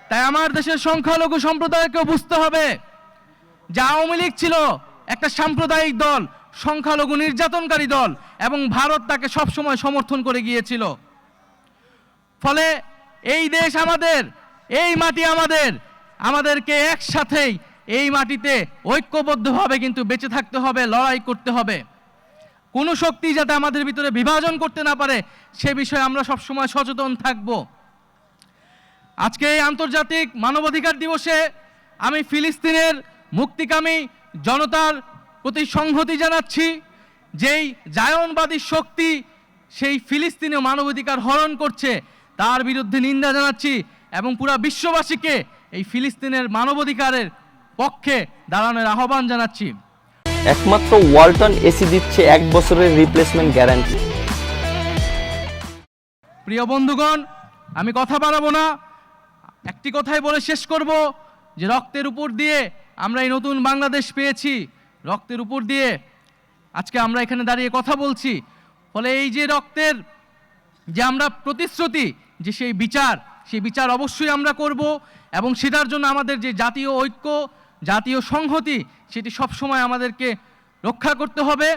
তাই আমার দেশের সংখ্যালঘু সম্প্রদায়কে বুঝতে হবে যে আওয়ামী লীগ ছিল একটা সাম্প্রদায়িক দল, সংখ্যালঘু নির্যাতনকারী দল, এবং ভারত তাকে সবসময় সমর্থন করে গিয়েছিল। ফলে এই দেশ আমাদের, এই মাটি আমাদের, আমাদেরকে একসাথেই এই মাটিতে ঐক্যবদ্ধভাবে কিন্তু বেঁচে থাকতে হবে, লড়াই করতে হবে। কোনো শক্তি যাতে আমাদের ভিতরে বিভাজন করতে না পারে সে বিষয়ে আমরা সবসময় সচেতন থাকব। আজকে এই আন্তর্জাতিক মানবাধিকার দিবসে আমি ফিলিস্তিনের মুক্তিকামী জনতার প্রতি সংহতি জানাচ্ছি। যেই জায়নবাদী শক্তি সেই ফিলিস্তিনীয় মানবাধিকার হরণ করছে তার বিরুদ্ধে নিন্দা জানাচ্ছি, এবং পুরা বিশ্ববাসীকে এই ফিলিস্তিনের মানবাধিকারের পক্ষে দাঁড়ানোর আহ্বান জানাচ্ছি। একমাত্র ওয়ালটন এসি দিচ্ছে 1 বছরের রিপ্লেসমেন্ট গ্যারান্টি। প্রিয় বন্ধুগণ, আমি কথা বাড়াবো না, একটি কথাই বলে শেষ করব যে রক্তের উপর দিয়ে আমরা এই নতুন বাংলাদেশ পেয়েছি, রক্তের উপর দিয়ে আজকে আমরা এখানে দাঁড়িয়ে কথা বলছি। ফলে এই যে রক্তের যে আমরা প্রতিশ্রুতি, যে সেই বিচার অবশ্যই আমরা করব, এবং সেটার জন্য আমাদের যে জাতীয় ঐক্য, জাতীয় সংহতি, সেটি সবসময় আমাদেরকে রক্ষা করতে হবে।